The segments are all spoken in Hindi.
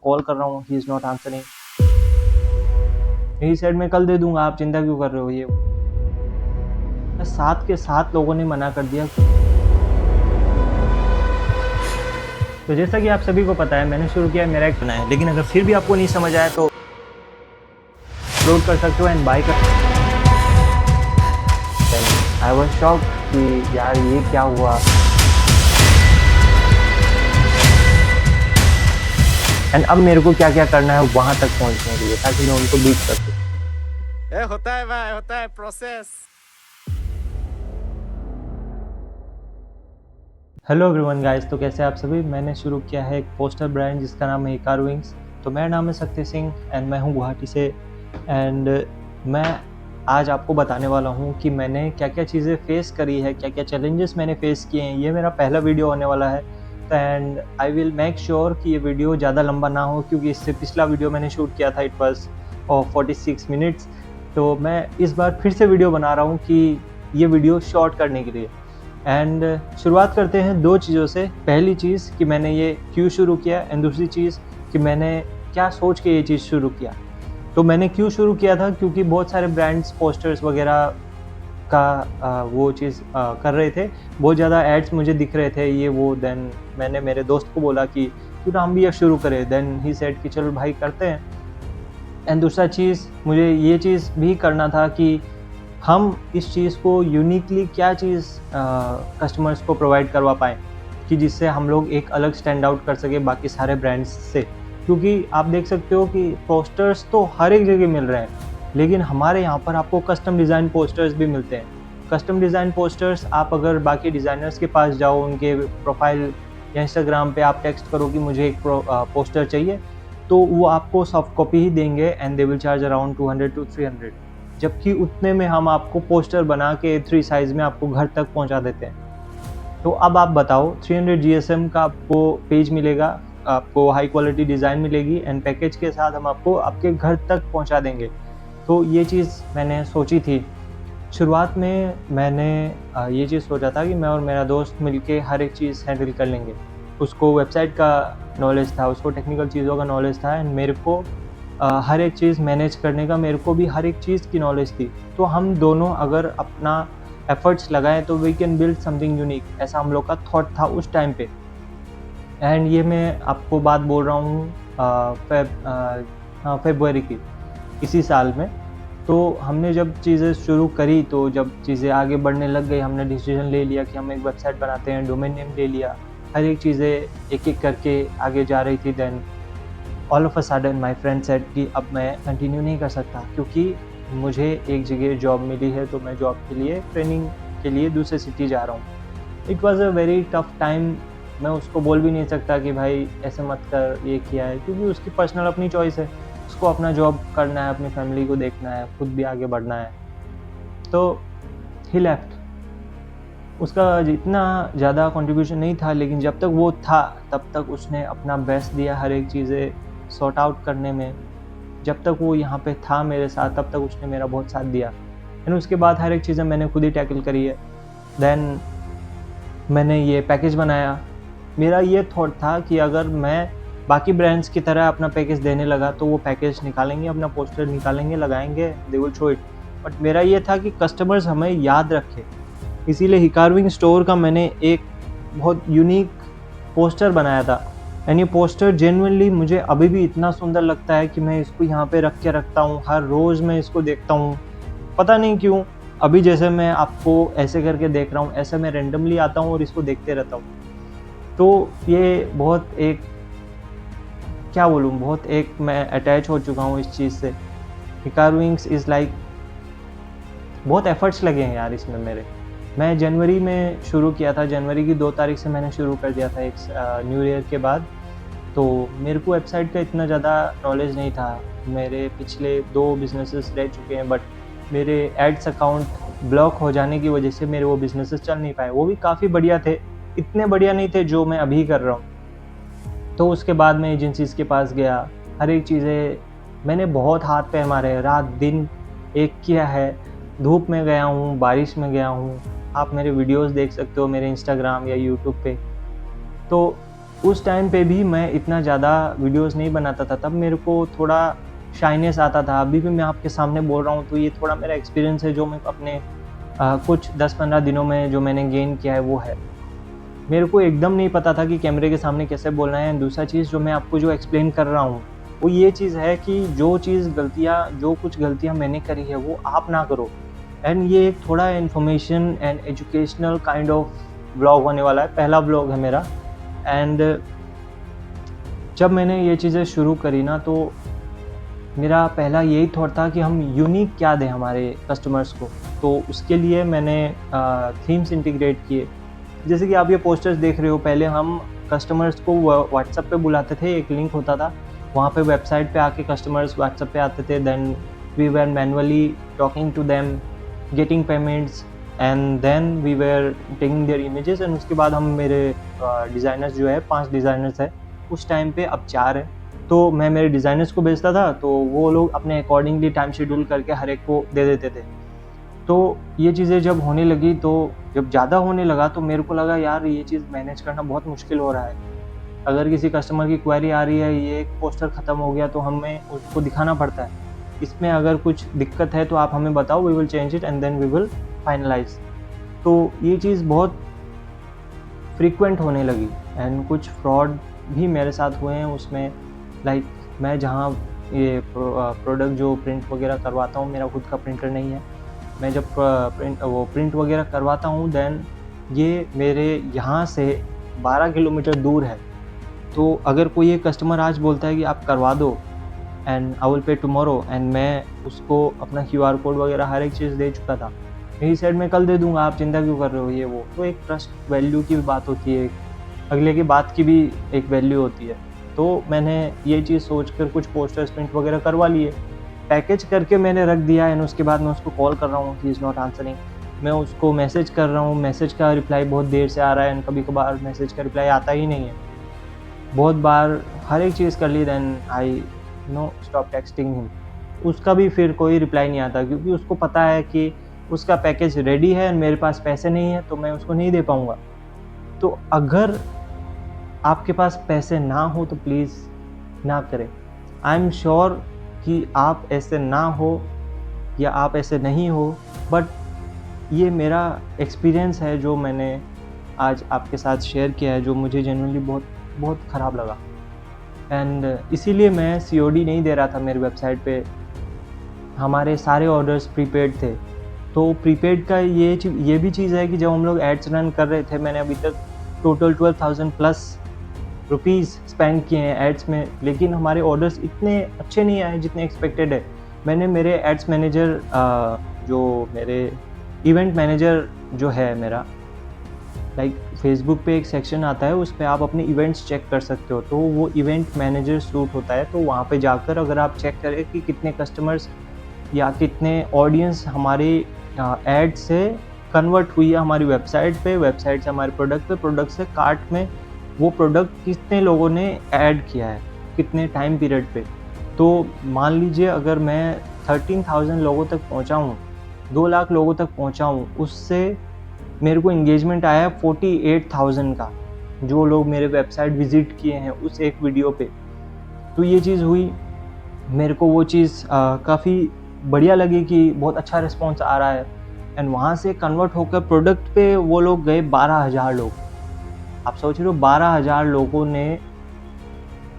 कॉल कर रहा हूँ, he is not answering. He said मैं कल दे दूँगा, आप चिंता क्यों कर रहे हो ये। साथ के साथ लोगों ने मना कर दिया। तो जैसा कि आप सभी को पता है, मैंने शुरू किया मेरा एक है, लेकिन अगर फिर भी आपको नहीं समझ आया तो अपलोड कर सकते हो एंड बाय कर। आई वाज शॉक्ड कि यार ये क्या हुआ। एंड अब मेरे को क्या क्या करना है वहां तक पहुंचने के लिए, ताकि मैं उनको बीट कर सकूं। होता है भाई, होता है प्रोसेस। हेलो एवरीवन गाइस, तो कैसे आप सभी। मैंने शुरू किया है एक पोस्टर ब्रांड जिसका नाम है हिकार विंग्स। तो मेरा नाम है शक्ति सिंह एंड मैं हूँ गुवाहाटी से। एंड मैं आज आपको बताने वाला हूँ कि मैंने क्या क्या चीज़ें फेस करी है, क्या क्या चैलेंजेस मैंने फेस किए हैं। ये मेरा पहला वीडियो होने वाला है and I will make sure कि ये वीडियो ज़्यादा लंबा ना हो, क्योंकि इससे पिछला वीडियो मैंने शूट किया था, इट वॉज 46 मिनट्स। तो मैं इस बार फिर से वीडियो बना रहा हूँ कि ये वीडियो शॉर्ट करने के लिए। एंड शुरुआत करते हैं दो चीज़ों से। पहली चीज़ कि मैंने ये क्यों शुरू किया, एंड दूसरी चीज़ कि मैंने क्या सोच के ये चीज़ शुरू किया। तो मैंने क्यों शुरू किया था, क्योंकि बहुत सारे ब्रांड्स पोस्टर्स वगैरह का वो चीज़ कर रहे थे, बहुत ज़्यादा एड्स मुझे दिख रहे थे ये वो। देन मैंने मेरे दोस्त को बोला कि क्यों ना हम भी ये शुरू करें। देन ही सेड कि चलो भाई करते हैं। एंड दूसरा चीज़, मुझे ये चीज़ भी करना था कि हम इस चीज़ को यूनिकली क्या चीज़ कस्टमर्स को प्रोवाइड करवा पाएँ, कि जिससे हम लोग एक अलग स्टैंड आउट कर सके बाकी सारे ब्रांड्स से। क्योंकि आप देख सकते हो कि पोस्टर्स तो हर एक जगह मिल रहे हैं, लेकिन हमारे यहाँ पर आपको कस्टम डिज़ाइन पोस्टर्स भी मिलते हैं। कस्टम डिज़ाइन पोस्टर्स आप अगर बाकी डिज़ाइनर्स के पास जाओ, उनके प्रोफाइल या इंस्टाग्राम पे आप टेक्स्ट करो कि मुझे एक पोस्टर चाहिए, तो वो आपको सॉफ्ट कॉपी ही देंगे and they will charge around 200 to 300। जबकि उतने में हम आपको पोस्टर बना के 3 साइज़ में आपको घर तक पहुंचा देते हैं। तो अब आप बताओ, 300 GSM का आपको पेज मिलेगा, आपको हाई क्वालिटी डिज़ाइन मिलेगी एंड पैकेज के साथ हम आपको आपके घर तक पहुंचा देंगे। तो ये चीज़ मैंने सोची थी। शुरुआत में मैंने ये चीज़ सोचा था कि मैं और मेरा दोस्त मिलके हर एक चीज़ हैंडल कर लेंगे। उसको वेबसाइट का नॉलेज था, उसको टेक्निकल चीज़ों का नॉलेज था एंड मेरे को हर एक चीज़ मैनेज करने का, मेरे को भी हर एक चीज़ की नॉलेज थी। तो हम दोनों अगर अपना एफर्ट्स लगाएं तो we can build something unique, ऐसा हम लोग का थॉट था उस टाइम पे। एंड ये मैं आपको बात बोल रहा हूँ फरवरी की, इसी साल में। तो हमने जब चीज़ें शुरू करी, तो जब चीज़ें आगे बढ़ने लग गई, हमने डिसीजन ले लिया कि हम एक वेबसाइट बनाते हैं, डोमेन नेम ले लिया, हर एक चीज़ें एक एक करके आगे जा रही थी। Then all of a sudden my friend said कि अब मैं कंटिन्यू नहीं कर सकता, क्योंकि मुझे एक जगह जॉब मिली है, तो मैं जॉब के लिए ट्रेनिंग के लिए दूसरे सिटी जा रहा हूँ। It was a very tough time. मैं उसको बोल भी नहीं सकता कि भाई ऐसे मत कर, ये किया है, क्योंकि उसकी पर्सनल अपनी चॉइस है। उसको अपना जॉब करना है, अपनी फैमिली को देखना है, खुद भी आगे बढ़ना है। तो ही लेफ्ट। उसका जितना ज़्यादा कंट्रीब्यूशन नहीं था, लेकिन जब तक वो था तब तक उसने अपना बेस्ट दिया हर एक चीज़ें सॉर्ट आउट करने में। जब तक वो यहाँ पे था मेरे साथ, तब तक उसने मेरा बहुत साथ दिया। एंड उसके बाद हर एक चीज़ें मैंने खुद ही टैकल करी है। देन मैंने ये पैकेज बनाया। मेरा ये थॉट था कि अगर मैं बाकी ब्रांड्स की तरह अपना पैकेज देने लगा, तो वो पैकेज निकालेंगे, अपना पोस्टर निकालेंगे, लगाएंगे, they will show it. But मेरा ये था कि कस्टमर्स हमें याद रखें। इसीलिए हिकार विंग स्टोर का मैंने एक बहुत यूनिक पोस्टर बनाया था। एंड ये पोस्टर जेन्युइनली मुझे अभी भी इतना सुंदर लगता है कि मैं इसको यहाँ पे रख के रखता हूँ, हर रोज़ मैं इसको देखता हूँ। पता नहीं क्यों, अभी जैसे मैं आपको ऐसे करके देख रहा हूँ, ऐसे मैं रैंडमली आता हूँ और इसको देखते रहता हूँ। तो ये बहुत एक, क्या बोलूँ, बहुत एक मैं अटैच हो चुका हूँ इस चीज़ से। हिकार विंग्स इज़ लाइक, बहुत एफर्ट्स लगे हैं यार इसमें मेरे। मैं जनवरी में शुरू किया था, जनवरी की 2 तारीख से मैंने शुरू कर दिया था, एक न्यू ईयर के बाद। तो मेरे को वेबसाइट का इतना ज़्यादा नॉलेज नहीं था। मेरे पिछले 2 बिज़नेसेस रह चुके हैं, बट मेरे एड्स अकाउंट ब्लॉक हो जाने की वजह से मेरे वो बिज़नेसेस चल नहीं पाए। वो भी काफ़ी बढ़िया थे, इतने बढ़िया नहीं थे जो मैं अभी कर रहा हूँ। तो उसके बाद मैं एजेंसीज़ के पास गया, हर एक चीज़ें मैंने बहुत हाथ पैर मारे, रात दिन एक किया है। धूप में गया हूँ, बारिश में गया हूँ। आप मेरे वीडियोस देख सकते हो मेरे इंस्टाग्राम या यूट्यूब पे। तो उस टाइम पे भी मैं इतना ज़्यादा वीडियोस नहीं बनाता था, तब मेरे को थोड़ा शाइनेस आता था। अभी भी मैं आपके सामने बोल रहा हूँ तो ये थोड़ा मेरा एक्सपीरियंस है जो मैं अपने कुछ 10-15 दिनों में जो मैंने गेन किया है वो है। मेरे को एकदम नहीं पता था कि कैमरे के सामने कैसे बोलना है। दूसरा चीज़ जो मैं आपको जो एक्सप्लेन कर रहा हूँ वो ये चीज़ है कि जो कुछ गलतियाँ मैंने करी है वो आप ना करो। एंड ये एक थोड़ा information and educational kind of vlog होने वाला है, पहला व्लॉग है मेरा। एंड जब मैंने ये चीज़ें शुरू करी ना तो मेरा पहला यही थॉट था कि हम यूनिक क्या दें हमारे कस्टमर्स को। तो उसके लिए मैंने थीम्स इंटीग्रेट किए। जैसे कि आप ये पोस्टर्स देख रहे हो, पहले हम कस्टमर्स को व्हाट्सएप पे बुलाते थे, एक लिंक होता था, वहाँ पे वेबसाइट पे आके कस्टमर्स व्हाट्सएप पे आते थे। Then we were manually talking to them, getting payments and then we were taking their images. And उसके बाद हम मेरे डिज़ाइनर्स जो है 5 डिज़ाइनर्स है उस टाइम पे, अब 4 है। तो मैं मेरे डिज़ाइनर्स को भेजता था तो वो लोग अपने अकॉर्डिंगली टाइम शेड्यूल करके हर एक को दे देते थे। तो ये चीज़ें जब होने लगी, तो जब ज़्यादा होने लगा तो मेरे को लगा यार ये चीज़ मैनेज करना बहुत मुश्किल हो रहा है। अगर किसी कस्टमर की क्वेरी आ रही है, ये एक पोस्टर ख़त्म हो गया तो हमें उसको दिखाना पड़ता है। इसमें अगर कुछ दिक्कत है तो आप हमें बताओ, we will change it and then we will finalise. तो ये चीज़ बहुत फ्रीक्वेंट होने लगी एंड कुछ फ्रॉड भी मेरे साथ हुए हैं उसमें। लाइक मैं जहाँ ये प्रोडक्ट जो प्रिंट वगैरह करवाता हूँ, मेरा खुद का प्रिंटर नहीं है। मैं जब प्रिंट वगैरह करवाता हूँ देन ये मेरे यहाँ से 12 किलोमीटर दूर है। तो अगर कोई एक कस्टमर आज बोलता है कि आप करवा दो and I will pay tomorrow, and मैं उसको अपना QR कोड वगैरह हर एक चीज़ दे चुका था, मेरी साइड में कल दे दूँगा, आप चिंता क्यों कर रहे हो, ये वो। तो एक ट्रस्ट वैल्यू की भी बात होती है, अगले की बात की भी एक वैल्यू होती है। तो मैंने ये चीज़ सोचकर कुछ पोस्टर्स प्रिंट वगैरह करवा लिए, पैकेज करके मैंने रख दिया। एंड उसके बाद मैं उसको कॉल कर रहा हूँ, ही इज़ नॉट आंसरिंग। मैं उसको मैसेज कर रहा हूँ, मैसेज का रिप्लाई बहुत देर से आ रहा है एंड कभी-कभार मैसेज का रिप्लाई आता ही नहीं है। बहुत बार हर एक चीज़ कर ली, then I stop texting him. उसका भी फिर कोई रिप्लाई नहीं आता क्योंकि उसको पता है कि उसका पैकेज रेडी है एंड मेरे पास पैसे नहीं है तो मैं उसको नहीं दे पाऊँगा। तो अगर आपके पास पैसे ना हो तो प्लीज़ ना करें। आई एम श्योर कि आप ऐसे ना हो या आप ऐसे नहीं हो, बट ये मेरा एक्सपीरियंस है जो मैंने आज आपके साथ शेयर किया है, जो मुझे जेन्युइनली बहुत बहुत ख़राब लगा। एंड इसीलिए मैं COD नहीं दे रहा था मेरी वेबसाइट पे। हमारे सारे ऑर्डर्स प्रीपेड थे। तो प्रीपेड का ये भी चीज़ है कि जब हम लोग एड्स रन कर रहे थे, मैंने अभी तक टोटल 12,000 प्लस रुपीज़ स्पेंड किए हैं एड्स में, लेकिन हमारे ऑर्डर्स इतने अच्छे नहीं आए जितने एक्सपेक्टेड है। मैंने मेरे एड्स मैनेजर जो मेरे इवेंट मैनेजर जो है मेरा, लाइक फेसबुक पे एक सेक्शन आता है, उस पे आप अपने इवेंट्स चेक कर सकते हो। तो वो इवेंट मैनेजर सूट होता है, तो वहाँ पे जाकर अगर आप चेक करें कि कितने कस्टमर्स या कितने ऑडियंस हमारी एड से कन्वर्ट हुई है हमारी वेबसाइट पे, वेबसाइट से हमारे प्रोडक्ट पे, प्रोडक्ट से कार्ट में, वो प्रोडक्ट कितने लोगों ने ऐड किया है, कितने टाइम पीरियड पे। तो मान लीजिए अगर मैं 13,000 लोगों तक पहुंचा हूँ, 2 लाख लोगों तक पहुंचा हूँ, उससे मेरे को इंगेजमेंट आया है 48,000 का, जो लोग मेरे वेबसाइट विज़िट किए हैं उस एक वीडियो पे। तो ये चीज़ हुई, मेरे को वो चीज़ काफ़ी बढ़िया लगी कि बहुत अच्छा रिस्पॉन्स आ रहा है। एंड वहाँ से कन्वर्ट होकर प्रोडक्ट पे वो लोग गए 12,000 लोग। आप सोच रहे हो 12,000 लोगों ने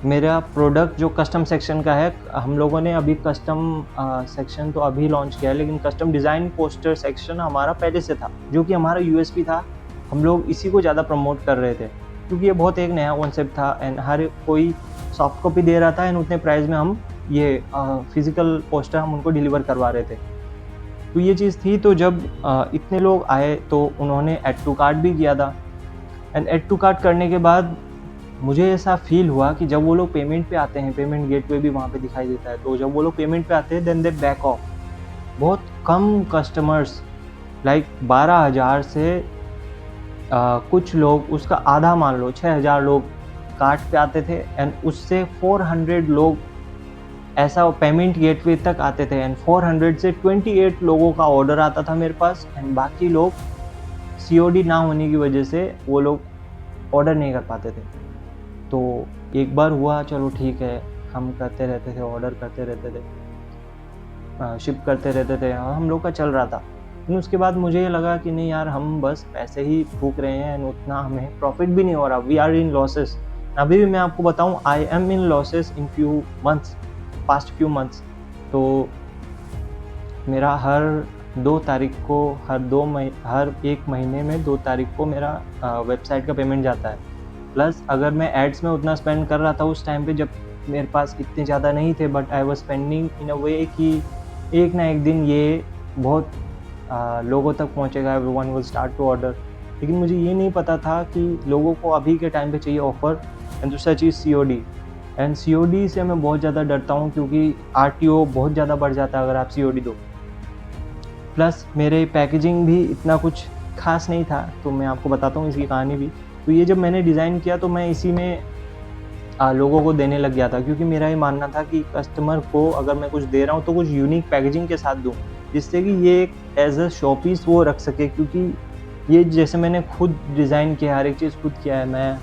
मेरा प्रोडक्ट जो कस्टम सेक्शन का है, हम लोगों ने अभी कस्टम सेक्शन तो अभी लॉन्च किया है, लेकिन कस्टम डिज़ाइन पोस्टर सेक्शन हमारा पहले से था, जो कि हमारा USP था। हम लोग इसी को ज़्यादा प्रमोट कर रहे थे क्योंकि ये बहुत एक नया कॉन्सेप्ट था एंड हर कोई सॉफ्ट कॉपी दे रहा था एंड उतने प्राइस में हम ये फिज़िकल पोस्टर हम उनको डिलीवर करवा रहे थे। तो ये चीज़ थी। तो जब इतने लोग आए तो उन्होंने ऐड टू कार्ट भी किया था एंड ऐड टू कार्ट करने के बाद मुझे ऐसा फ़ील हुआ कि जब वो लोग पेमेंट पे आते हैं, पेमेंट गेटवे भी वहाँ पे दिखाई देता है, तो जब वो लोग पेमेंट पे आते हैं देन दे बैक ऑफ। बहुत कम कस्टमर्स, लाइक 12,000 से कुछ लोग, उसका आधा मान लो 6,000 लोग कार्ट पे आते थे एंड उससे 400 लोग ऐसा पेमेंट गेटवे तक आते थे एंड 400 से 28 लोगों का ऑर्डर आता था मेरे पास एंड बाकी लोग COD ना होने की वजह से वो लोग ऑर्डर नहीं कर पाते थे। तो एक बार हुआ, चलो ठीक है, हम करते रहते थे, ऑर्डर करते रहते थे, शिप करते रहते थे, हम लोग का चल रहा था। लेकिन उसके बाद मुझे ये लगा कि नहीं यार, हम बस पैसे ही फूक रहे हैं एंड उतना हमें प्रॉफिट भी नहीं हो रहा, वी आर इन लॉसेस। अभी भी मैं आपको बताऊं, I am in losses in few months, past few months. तो मेरा हर 2 तारीख को, हर 1 महीने में 2 तारीख को मेरा वेबसाइट का पेमेंट जाता है। प्लस अगर मैं एड्स में उतना स्पेंड कर रहा था उस टाइम पे, जब मेरे पास इतने ज़्यादा नहीं थे, but I was spending in a way कि एक ना एक दिन ये बहुत लोगों तक पहुंचेगा, everyone will start to order. लेकिन मुझे ये नहीं पता था कि लोगों को अभी के टाइम पे चाहिए ऑफ़र, एंड दूसरा चीज़ COD। एंड COD से मैं बहुत ज़्यादा डरता हूँ, क्योंकि RTO बहुत ज़्यादा बढ़ जाता है अगर आप COD दो। प्लस मेरे पैकेजिंग भी इतना कुछ खास नहीं था, तो मैं आपको बताता हूँ इसकी कहानी भी। तो ये जब मैंने डिज़ाइन किया तो मैं इसी में लोगों को देने लग गया था, क्योंकि मेरा ये मानना था कि कस्टमर को अगर मैं कुछ दे रहा हूँ तो कुछ यूनिक पैकेजिंग के साथ दूँ, जिससे कि ये एक एज अ शो पीस वो रख सके। क्योंकि ये जैसे मैंने खुद डिज़ाइन किया, हर एक चीज़ खुद किया है,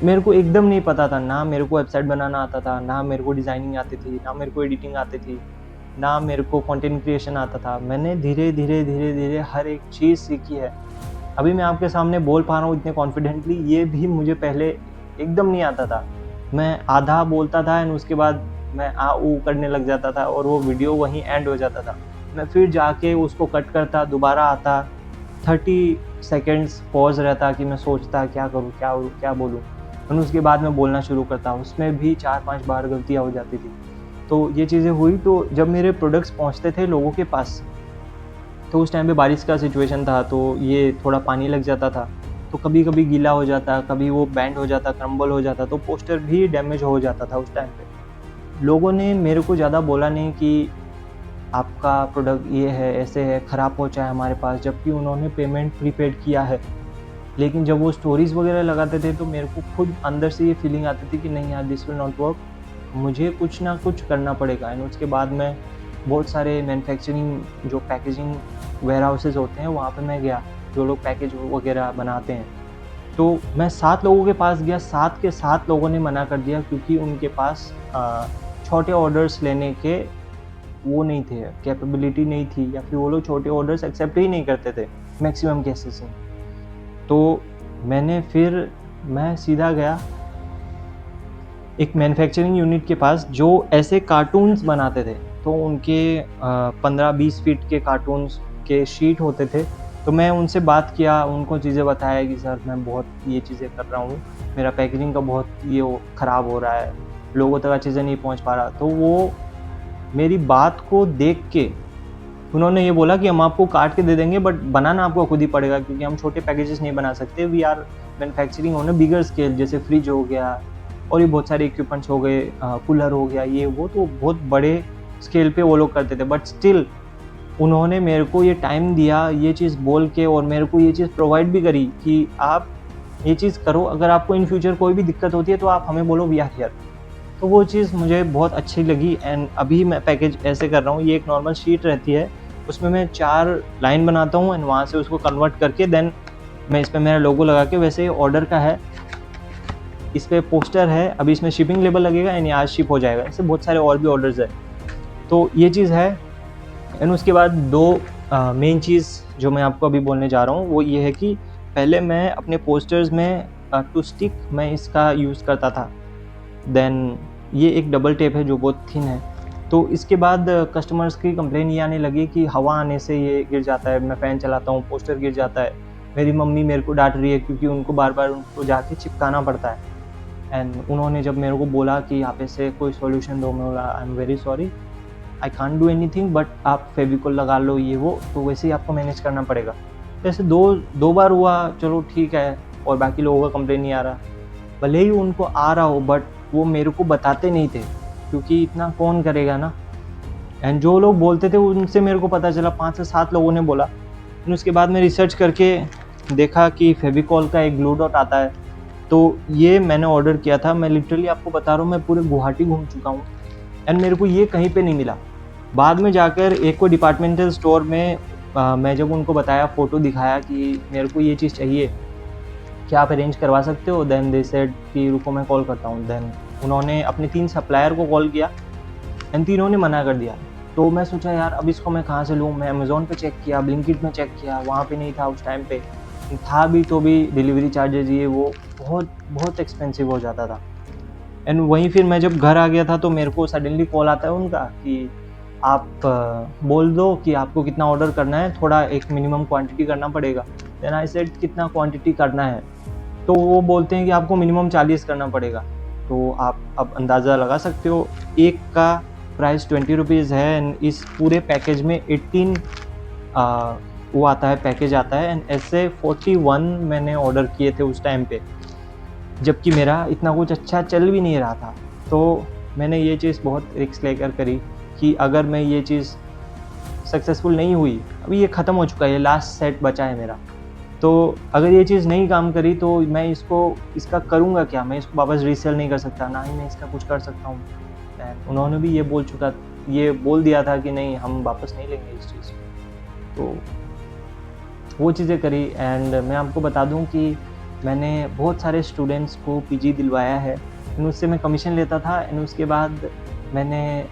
मेरे को एकदम नहीं पता था, ना मेरे को वेबसाइट बनाना आता था, ना मेरे को डिज़ाइनिंग आती थी, ना मेरे को एडिटिंग आती थी, ना मेरे को कंटेंट क्रिएशन आता था। मैंने धीरे-धीरे हर एक चीज़ सीखी है। अभी मैं आपके सामने बोल पा रहा हूँ इतने कॉन्फिडेंटली, ये भी मुझे पहले एकदम नहीं आता था। मैं आधा बोलता था एंड उसके बाद मैं आ ऊ करने लग जाता था और वो वीडियो वहीं एंड हो जाता था। मैं फिर जाके उसको कट करता, दोबारा आता, 30 सेकंड्स पॉज़ रहता कि मैं सोचता क्या करूँ, क्या बोलूँ? और उसके बाद मैं बोलना शुरू करता, उसमें भी 4-5 बार गलतियाँ हो जाती थी। तो ये चीज़ें हुई, तो जब मेरे प्रोडक्ट्स पहुँचते थे लोगों के पास, तो उस टाइम पे बारिश का सिचुएशन था, तो ये थोड़ा पानी लग जाता था, तो कभी-कभी गीला हो जाता, कभी वो बेंड हो जाता, क्रम्बल हो जाता, तो पोस्टर भी डैमेज हो जाता था उस टाइम पे। लोगों ने मेरे को ज़्यादा बोला नहीं कि आपका प्रोडक्ट ये है, ऐसे है, ख़राब पहुँचा है हमारे पास, जबकि उन्होंने पेमेंट प्रीपेड किया है। लेकिन जब वो स्टोरीज़ वगैरह लगाते थे तो मेरे को खुद अंदर से ये फीलिंग आती थी कि नहीं यार, दिस विल नॉट वर्क, मुझे कुछ ना कुछ करना पड़ेगा। एंड उसके बाद मैं बहुत सारे मैन्युफैक्चरिंग जो पैकेजिंग वेयरहाउसेस होते हैं वहाँ पे मैं गया, जो लोग पैकेज वगैरह बनाते हैं। तो मैं 7 लोगों के पास गया, 7 के 7 लोगों ने मना कर दिया, क्योंकि उनके पास छोटे ऑर्डर्स लेने के वो नहीं थे, कैपेबिलिटी नहीं थी, या फिर वो लोग छोटे ऑर्डर्स एक्सेप्ट ही नहीं करते थे मैक्सिमम केसेस में। तो मैं सीधा गया एक मैन्युफैक्चरिंग यूनिट के पास जो ऐसे कार्टून्स बनाते थे। तो उनके 15-20 फीट के कार्टून्स के शीट होते थे। तो मैं उनसे बात किया, उनको चीज़ें बताया कि सर मैं बहुत ये चीज़ें कर रहा हूँ, मेरा पैकेजिंग का बहुत ये ख़राब हो रहा है, लोगों तक चीज़ें नहीं पहुँच पा रहा। तो वो मेरी बात को देख के उन्होंने ये बोला कि हम आपको काट के दे देंगे, बट बनाना आपको खुद ही पड़ेगा, क्योंकि हम छोटे पैकेजेस नहीं बना सकते, we are manufacturing on a bigger scale, जैसे फ्रिज हो गया और ये बहुत सारे इक्विपमेंट्स हो गए, कूलर हो गया, ये वो तो बहुत बड़े स्केल पे वो लोग करते थे। बट स्टिल उन्होंने मेरे को ये टाइम दिया, ये चीज़ बोल के, और मेरे को ये चीज़ प्रोवाइड भी करी कि आप ये चीज़ करो, अगर आपको इन फ्यूचर कोई भी दिक्कत होती है तो आप हमें बोलो, वी आर हियर। तो वो चीज़ मुझे बहुत अच्छी लगी। एंड अभी मैं पैकेज ऐसे कर रहा हूँ, ये एक नॉर्मल शीट रहती है, उसमें मैं 4 लाइन बनाता हूँ एंड वहाँ से उसको कन्वर्ट करके देन मैं इस पे मेरा लोगो लगा के, वैसे ऑर्डर का है, इस पे पोस्टर है, अभी इसमें शिपिंग लेबल लगेगा एंड आज शिप हो जाएगा। ऐसे बहुत सारे और भी ऑर्डर्स है। तो ये चीज़ है। एंड उसके बाद 2 मेन चीज़ जो मैं आपको अभी बोलने जा रहा हूँ वो ये है कि पहले मैं अपने पोस्टर्स में टू स्टिक मैं इसका यूज़ करता था। देन ये एक डबल टेप है जो बहुत थिन है। तो इसके बाद कस्टमर्स की कंप्लेन ये आने लगी कि हवा आने से ये गिर जाता है, मैं फ़ैन चलाता हूँ, पोस्टर गिर जाता है। मेरी मम्मी मेरे को डांट रही है क्योंकि उनको बार-बार उनको जाके चिपकाना पड़ता है। एंड उन्होंने जब मेरे को बोला कि आप ऐसे कोई सॉल्यूशन दो, मैं बोला I am very sorry, I can't do anything, but आप फेविकोल लगा लो, ये वो, तो वैसे ही आपको मैनेज करना पड़ेगा। ऐसे दो बार हुआ, चलो ठीक है, और बाकी लोगों का कंप्लेन नहीं आ रहा। भले ही उनको आ रहा हो, बट वो मेरे को बताते नहीं थे, क्योंकि इतना कौन करेगा ना। एंड जो लोग बोलते थे उनसे मेरे को पता चला, 5 से 7 लोगों ने बोला। फिर उसके बाद मैं रिसर्च करके देखा कि फेविकॉल का एक ग्लू डॉट आता है, तो ये मैंने ऑर्डर किया था। मैं लिटरली आपको बता रहा हूँ, मैं पूरे गुवाहाटी घूम चुका हूँ एंड मेरे को ये कहीं पे नहीं मिला। बाद में जाकर एक को डिपार्टमेंटल स्टोर में मैं जब उनको बताया, फ़ोटो दिखाया कि मेरे को ये चीज़ चाहिए, क्या आप अरेंज करवा सकते हो? देन दे सेड कि रुको मैं कॉल करता हूँ। देन उन्होंने अपने 3 सप्लायर को कॉल किया एंड तीनों ने मना कर दिया। तो मैं सोचा यार अब इसको मैं कहाँ से लूँ? मैं अमेज़न पे चेक किया, ब्लिंकिट में चेक किया, वहाँ पे नहीं था उस टाइम पे। था भी तो भी डिलीवरी चार्जेज़ ये वो बहुत एक्सपेंसिव हो जाता था। एंड वहीं फिर मैं जब घर आ गया था तो मेरे को सडनली कॉल आता है उनका कि आप बोल दो कि आपको कितना ऑर्डर करना है, थोड़ा एक मिनिमम क्वांटिटी करना पड़ेगा। देन आई सेड कितना क्वांटिटी करना है? तो वो बोलते हैं कि आपको मिनिमम 40 करना पड़ेगा। तो आप अब अंदाज़ा लगा सकते हो, एक का प्राइस 20 रुपीज़ है एंड इस पूरे पैकेज में 18 वो आता है, पैकेज आता है एंड ऐसे 41 मैंने ऑर्डर किए थे उस टाइम पे, जबकि मेरा इतना कुछ अच्छा चल भी नहीं रहा था। तो मैंने ये चीज़ बहुत रिस्क लेकर करी कि अगर मैं ये चीज़ सक्सेसफुल नहीं हुई, अभी ये ख़त्म हो चुका है, ये लास्ट सेट बचा है मेरा, तो अगर ये चीज़ नहीं काम करी तो मैं इसका करूँगा क्या? मैं इसको वापस रीसेल नहीं कर सकता, ना ही मैं इसका कुछ कर सकता हूँ। एंड उन्होंने भी ये बोल दिया था कि नहीं, हम वापस नहीं लेंगे इस चीज़ को। तो वो चीज़ें करी एंड मैं आपको बता दूँ कि मैंने बहुत सारे स्टूडेंट्स को पीजी दिलवाया है एंड उससे मैं कमीशन लेता था एंड उसके बाद मैंने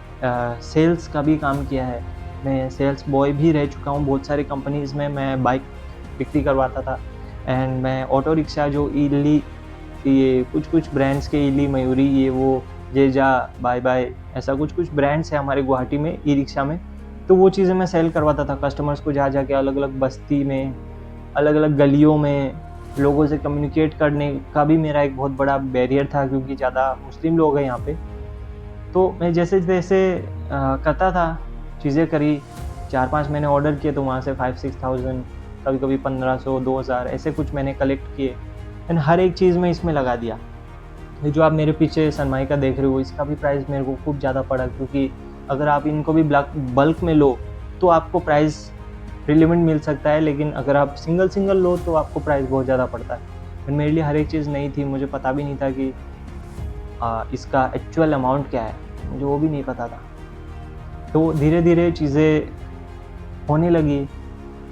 सेल्स का भी काम किया है। मैं सेल्स बॉय भी रह चुका हूँ बहुत सारी कंपनीज़ में। मैं बाइक बिक्री करवाता था एंड मैं ऑटो रिक्शा जो ईली, ये कुछ ब्रांड्स के ईली, मयूरी, ये वो, जेजा, बाय बाय, ऐसा कुछ ब्रांड्स है हमारे गुवाहाटी में ई रिक्शा में। तो वो चीज़ें मैं सेल करवाता था कस्टमर्स को, जा के अलग अलग बस्ती में, अलग अलग गलियों में लोगों से कम्युनिकेट करने का भी मेरा एक बहुत बड़ा बैरियर था, क्योंकि ज़्यादा मुस्लिम लोग हैं यहाँ पे। तो मैं जैसे तैसे करता था, चीज़ें करी, 4-5 मैंने ऑर्डर किए तो वहाँ से 5-6,000, कभी 1500, 2000 ऐसे कुछ मैंने कलेक्ट किए एंड हर एक चीज़ में इसमें लगा दिया। ये जो आप मेरे पीछे सनमाइका देख रहे हो, इसका भी प्राइस मेरे को खूब ज़्यादा पड़ा, क्योंकि अगर आप इनको भी बल्क में लो तो आपको प्राइस रिलेवेंट मिल सकता है, लेकिन अगर आप सिंगल लो तो आपको प्राइस बहुत ज़्यादा पड़ता है। एंड मेरे लिए हर एक चीज़ नई थी, मुझे पता भी नहीं था कि इसका एक्चुअल अमाउंट क्या है, मुझे वो भी नहीं पता था। तो धीरे धीरे चीज़ें होने लगी,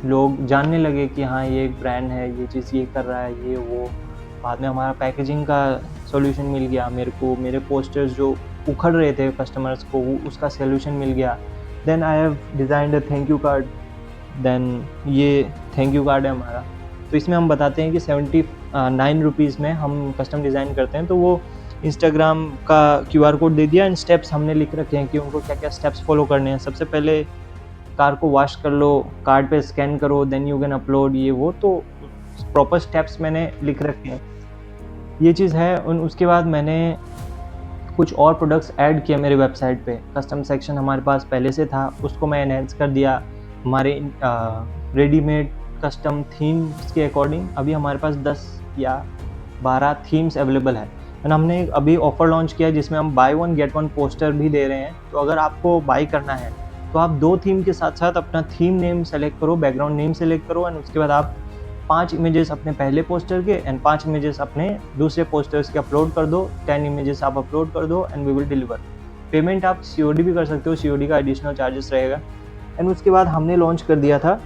लोग जानने लगे कि हाँ ये एक ब्रांड है, ये चीज़ ये कर रहा है, ये वो। बाद में हमारा पैकेजिंग का सॉल्यूशन मिल गया मेरे को, मेरे पोस्टर्स जो उखड़ रहे थे कस्टमर्स को, उसका सॉल्यूशन मिल गया। Then I have designed a thank you card. Then ये थैंक यू कार्ड है हमारा, तो इसमें हम बताते हैं कि 79 रुपीज़ में हम कस्टम डिज़ाइन करते हैं। तो वो इंस्टाग्राम का QR कोड दे दिया एंड स्टेप्स हमने लिख रखे हैं कि उनको क्या क्या स्टेप्स फॉलो करने हैं। सबसे पहले कार को वॉश कर लो, कार्ड पे स्कैन करो, देन यू कैन अपलोड, ये वो। तो प्रॉपर स्टेप्स मैंने लिख रखे हैं, ये चीज़ है। और उसके बाद मैंने कुछ और प्रोडक्ट्स ऐड किए मेरे वेबसाइट पे। कस्टम सेक्शन हमारे पास पहले से था, उसको मैं एनहेंस कर दिया हमारे रेडीमेड कस्टम थीम्स के अकॉर्डिंग। अभी हमारे पास 10 या 12 थीम्स अवेलेबल है एंड हमने अभी ऑफ़र लॉन्च किया जिसमें हम बाय 1 गेट 1 पोस्टर भी दे रहे हैं। तो अगर आपको बाई करना है तो आप 2 थीम के साथ साथ अपना थीम नेम सेलेक्ट करो, बैकग्राउंड नेम सेलेक्ट करो एंड उसके बाद आप 5 इमेजेस अपने पहले पोस्टर के एंड 5 इमेजेस अपने दूसरे पोस्टर्स के अपलोड कर दो, 10 इमेजेस आप अपलोड कर दो and we will deliver. Payment आप COD भी कर सकते हो, COD का एडिशनल चार्जेस रहेगा। एंड उसके बाद हमने लॉन्च कर दिया था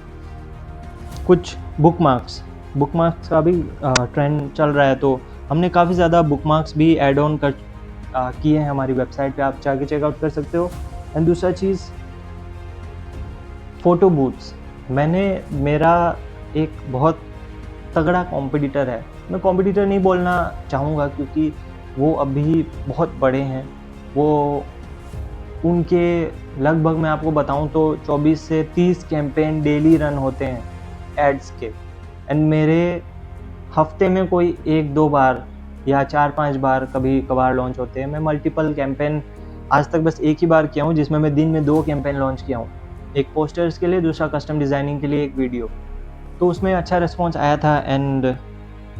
कुछ बुकमार्क्स का भी ट्रेंड चल रहा है, तो हमने काफ़ी ज़्यादा बुकमार्क्स भी ऐड ऑन किए हैं हमारी वेबसाइट पे, आप जाके चेकआउट कर सकते हो। एंड दूसरा चीज़, फ़ोटो बूथ्स। मेरा एक बहुत तगड़ा कॉम्पिटिटर है, मैं कॉम्पिटिटर नहीं बोलना चाहूँगा क्योंकि वो अभी बहुत बड़े हैं। वो उनके लगभग मैं आपको बताऊं तो 24 से 30 कैंपेन डेली रन होते हैं एड्स के एंड मेरे हफ्ते में कोई 1-2 बार या 4-5 बार कभी कभार लॉन्च होते हैं। मैं मल्टीपल कैंपेन आज तक बस एक ही बार किया हूँ, जिसमें मैं दिन में 2 कैंपेन लॉन्च किया हूँ, एक पोस्टर्स के लिए, दूसरा कस्टम डिज़ाइनिंग के लिए एक वीडियो। तो उसमें अच्छा रिस्पॉन्स आया था एंड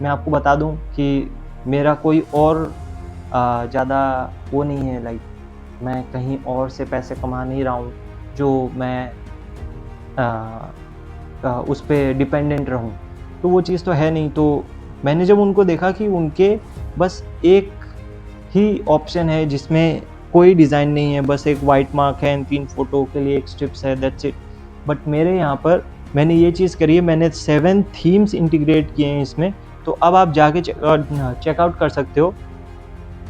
मैं आपको बता दूं कि मेरा कोई और ज़्यादा वो नहीं है, लाइक मैं कहीं और से पैसे कमा नहीं रहा हूँ जो मैं उस पर डिपेंडेंट रहूँ, तो वो चीज़ तो है नहीं। तो मैंने जब उनको देखा कि उनके बस एक ही ऑप्शन है जिसमें कोई डिज़ाइन नहीं है, बस एक वाइट मार्क है एंड 3 फ़ोटो के लिए एक स्ट्रिप्स है, दैट्स इट। बट मेरे यहाँ पर मैंने ये चीज़ करी है, मैंने 7 थीम्स इंटीग्रेट किए हैं इसमें तो अब आप जाके चेकआउट कर सकते हो।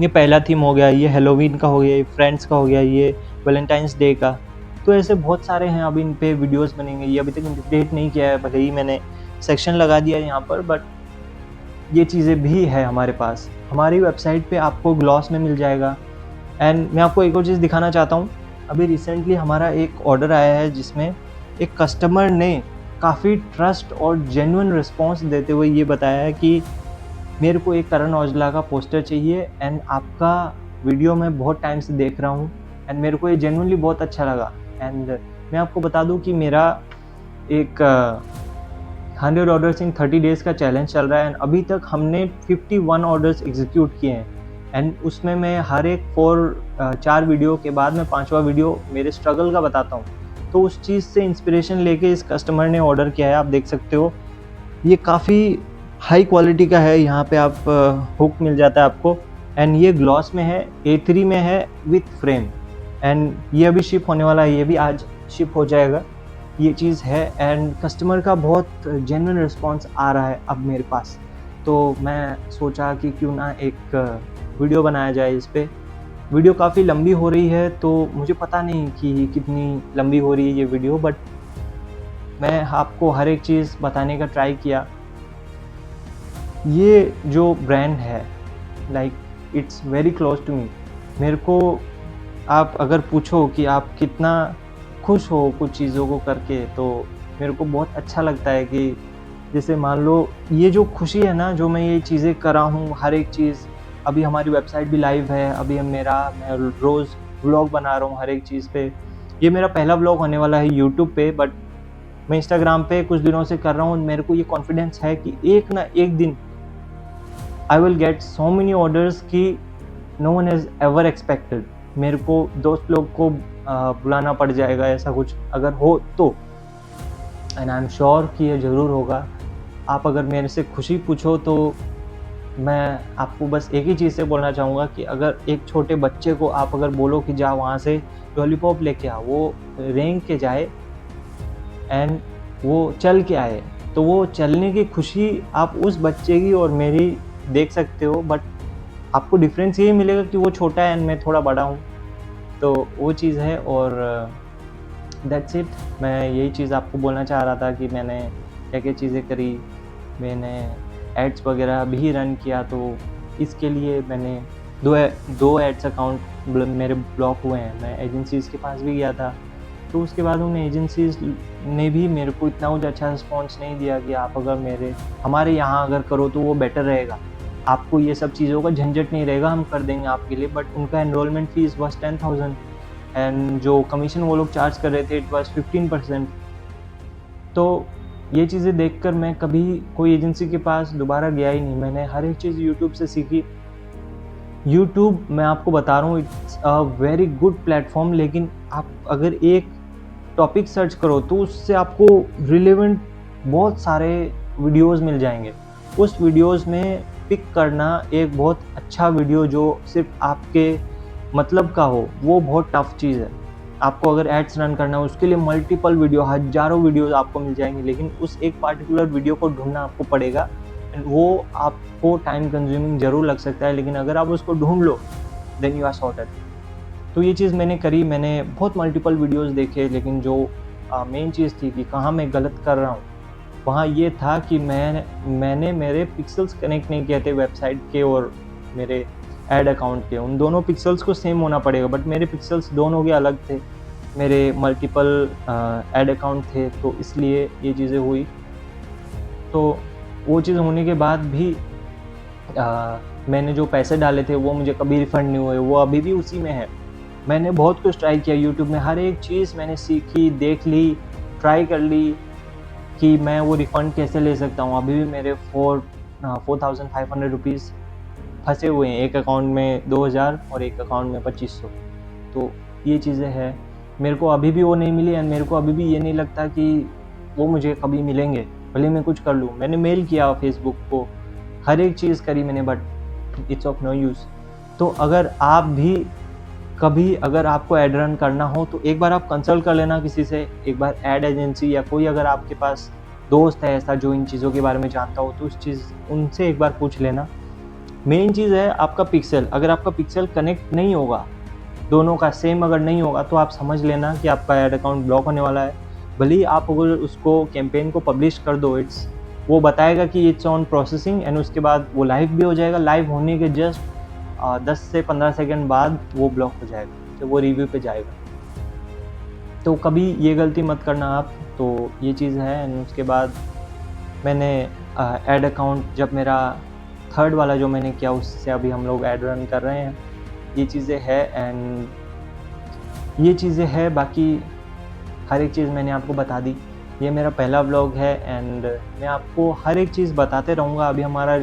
ये पहला थीम हो गया, ये हैलोवीन का हो गया, ये फ्रेंड्स का हो गया, ये वैलेंटाइंस डे का। तो ऐसे बहुत सारे हैं, अब इन पे वीडियोस बनेंगे। ये अभी तक इंटीग्रेट नहीं किया है, भले ही मैंने सेक्शन लगा दिया है यहाँ पर, बट ये चीज़ें भी है हमारे पास। हमारी वेबसाइट पे आपको ग्लॉस में मिल जाएगा। एंड मैं आपको एक और चीज़ दिखाना चाहता हूँ। अभी रिसेंटली हमारा एक ऑर्डर आया है जिसमें एक कस्टमर ने काफ़ी ट्रस्ट और जेन्युइन रिस्पॉन्स देते हुए ये बताया है कि मेरे को एक करण औजला का पोस्टर चाहिए एंड आपका वीडियो मैं बहुत टाइम से देख रहा हूँ एंड मेरे को ये जेन्युइनली बहुत अच्छा लगा। एंड मैं आपको बता दूँ कि मेरा एक 100 ऑर्डर्स इन 30 डेज़ का चैलेंज चल रहा है एंड अभी तक हमने 51 ऑर्डर्स एग्जीक्यूट किए हैं। एंड उसमें मैं हर एक 4 वीडियो के बाद में 5वां वीडियो मेरे स्ट्रगल का बताता हूँ। तो उस चीज़ से इंस्पिरेशन लेके इस कस्टमर ने ऑर्डर किया है। आप देख सकते हो ये काफ़ी हाई क्वालिटी का है। यहाँ पे आप हुक मिल जाता है आपको एंड ये ग्लॉस में है, A3 में है विथ फ्रेम एंड ये अभी शिप होने वाला है, ये भी आज शिप हो जाएगा। ये चीज़ है एंड कस्टमर का बहुत जेन्युइन रिस्पॉन्स आ रहा है अब मेरे पास। तो मैं सोचा कि क्यों ना एक वीडियो बनाया जाए इस पे। वीडियो काफ़ी लंबी हो रही है, तो मुझे पता नहीं कि कितनी लंबी हो रही है ये वीडियो, बट मैं आपको हर एक चीज़ बताने का ट्राई किया। ये जो ब्रांड है like it's very close to me. मेरे को आप अगर पूछो कि आप कितना खुश हो कुछ चीज़ों को करके, तो मेरे को बहुत अच्छा लगता है कि जैसे मान लो ये जो खुशी है ना, जो मैं ये चीज़ें कर रहा हूँ, हर एक चीज़। अभी हमारी वेबसाइट भी लाइव है, अभी मैं रोज़ व्लॉग बना रहा हूँ हर एक चीज़ पे। ये मेरा पहला व्लॉग होने वाला है यूट्यूब पे, बट मैं इंस्टाग्राम पे कुछ दिनों से कर रहा हूँ। मेरे को ये कॉन्फिडेंस है कि एक ना एक दिन I will get so many orders कि no one has ever expected. मेरे को दोस्त लोग को बुलाना पड़ जाएगा, ऐसा कुछ अगर हो तो। एंड आई एम श्योर कि ये ज़रूर होगा। आप अगर मेरे से खुशी पूछो तो मैं आपको बस एक ही चीज़ से बोलना चाहूँगा कि अगर एक छोटे बच्चे को आप अगर बोलो कि जा वहाँ से लॉलीपॉप लेके आ, वो रेंग के जाए एंड वो चल के आए, तो वो चलने की खुशी आप उस बच्चे की और मेरी देख सकते हो। बट आपको डिफरेंस यही मिलेगा कि वो छोटा है एंड मैं थोड़ा बड़ा हूँ, तो वो चीज़ है। और दैट्स इट। मैं यही चीज़ आपको बोलना चाह रहा था कि मैंने क्या-क्या चीज़ें करी। मैंने एड्स वगैरह भी रन किया, तो इसके लिए मैंने दो एड्स अकाउंट मेरे ब्लॉक हुए हैं। मैं एजेंसीज़ के पास भी गया था, तो उसके बाद उन एजेंसीज़ ने भी मेरे को इतना कुछ अच्छा रिस्पॉन्स नहीं दिया कि आप अगर हमारे यहाँ अगर करो तो वो बेटर रहेगा, आपको ये सब चीज़ों का झंझट नहीं रहेगा, हम कर देंगे आपके लिए। बट उनका एनरोलमेंट फ़ीस वाज़ 10,000 एंड जो कमीशन वो लोग चार्ज कर रहे थे इट वाज़ 15%। तो ये चीज़ें देखकर मैं कभी कोई एजेंसी के पास दोबारा गया ही नहीं। मैंने हर एक चीज़ यूट्यूब से सीखी। यूट्यूब मैं आपको बता रहा हूँ it's a very good platform, लेकिन आप अगर एक टॉपिक सर्च करो तो उससे आपको रिलेवेंट बहुत सारे वीडियोस मिल जाएंगे। उस वीडियोस में पिक करना एक बहुत अच्छा वीडियो जो सिर्फ आपके मतलब का हो, वो बहुत टफ चीज़ है। आपको अगर एड्स रन करना है उसके लिए मल्टीपल वीडियो, हज़ारों वीडियोस आपको मिल जाएंगे, लेकिन उस एक पार्टिकुलर वीडियो को ढूंढना आपको पड़ेगा। वो आपको टाइम कंज्यूमिंग ज़रूर लग सकता है, लेकिन अगर आप उसको ढूंढ लो देन यू आर सॉर्टेड। तो ये चीज़ मैंने करी। मैंने बहुत मल्टीपल वीडियोस देखे, लेकिन जो मेन चीज़ थी कि कहाँ मैं गलत कर रहा हूँ, वहाँ ये था कि मैंने मेरे पिक्सेल्स कनेक्ट नहीं किए थे वेबसाइट के और मेरे ऐड अकाउंट के। उन दोनों पिक्सेल्स को सेम होना पड़ेगा, बट मेरे पिक्सेल्स दोनों के अलग थे, मेरे मल्टीपल ऐड अकाउंट थे, तो इसलिए ये चीज़ें हुई। तो वो चीज़ होने के बाद भी मैंने जो पैसे डाले थे वो मुझे कभी रिफ़ंड नहीं हुए, वो अभी भी उसी में है। मैंने बहुत कुछ ट्राई किया यूट्यूब में, हर एक चीज़ मैंने सीखी, देख ली, ट्राई कर ली कि मैं वो रिफ़ंड कैसे ले सकता हूँ। अभी भी मेरे 4,500 रुपीज़ फँसे हुए हैं, एक अकाउंट में 2,000 और एक अकाउंट में 2,500। तो ये चीज़ें हैं, मेरे को अभी भी वो नहीं मिली एंड मेरे को अभी भी ये नहीं लगता कि वो मुझे कभी मिलेंगे, भले मैं कुछ कर लूँ। मैंने मेल किया फेसबुक को, हर एक चीज़ करी मैंने, but it's of no use. तो अगर आप भी कभी अगर आपको ऐड रन करना हो तो एक बार आप कंसल्ट कर लेना किसी से, एक बार ऐड एजेंसी या कोई अगर आपके पास दोस्त है ऐसा जो इन चीज़ों के बारे में जानता हो तो उनसे एक बार पूछ लेना। मेन चीज़ है आपका पिक्सल, अगर आपका पिक्सल कनेक्ट नहीं होगा, दोनों का सेम अगर नहीं होगा तो आप समझ लेना कि आपका ऐड अकाउंट ब्लॉक होने वाला है। भले ही आप अगर उसको कैंपेन को पब्लिश कर दो, वो बताएगा कि इट्स ऑन प्रोसेसिंग एंड उसके बाद वो लाइव भी हो जाएगा। लाइव होने के जस्ट 10 से 15 सेकंड बाद वो ब्लॉक हो जाएगा, तो वो रिव्यू पे जाएगा। तो कभी ये गलती मत करना आप। तो ये चीज़ है। एंड उसके बाद मैंने ऐड अकाउंट जब मेरा थर्ड वाला जो मैंने किया उससे अभी हम लोग ऐड रन कर रहे हैं। ये चीज़ें है एंड ये चीज़ें है, बाकी हर एक चीज़ मैंने आपको बता दी। ये मेरा पहला व्लॉग है एंड मैं आपको हर एक चीज़ बताते रहूँगा। अभी हमारा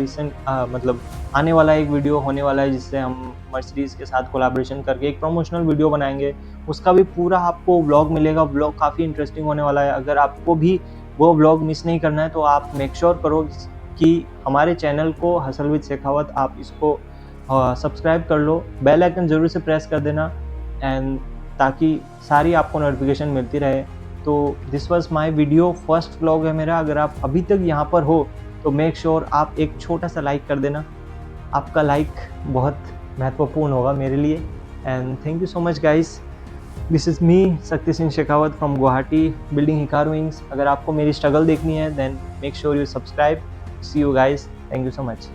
मतलब आने वाला एक वीडियो होने वाला है जिससे हम मर्सिडीज़ के साथ कोलैबोरेशन करके एक प्रमोशनल वीडियो बनाएंगे। उसका भी पूरा आपको व्लॉग मिलेगा। व्लॉग काफ़ी इंटरेस्टिंग होने वाला है। अगर आपको भी वो व्लॉग मिस नहीं करना है तो आप मेक श्योर करो कि हमारे चैनल को हसल विद शेखावत आप इसको सब्सक्राइब कर लो, बेल आइकन ज़रूर से प्रेस कर देना एंड ताकि सारी आपको नोटिफिकेशन मिलती रहे। तो this was my video, first vlog है मेरा। अगर आप अभी तक यहाँ पर हो तो मेक श्योर आप एक छोटा सा लाइक कर देना। आपका लाइक बहुत महत्वपूर्ण होगा मेरे लिए। And thank you so much guys. This is me Shakti Singh Shekhawat from Guwahati building higher wings. अगर आपको मेरी स्ट्रगल देखनी है then make sure you subscribe. See you guys, thank you so much.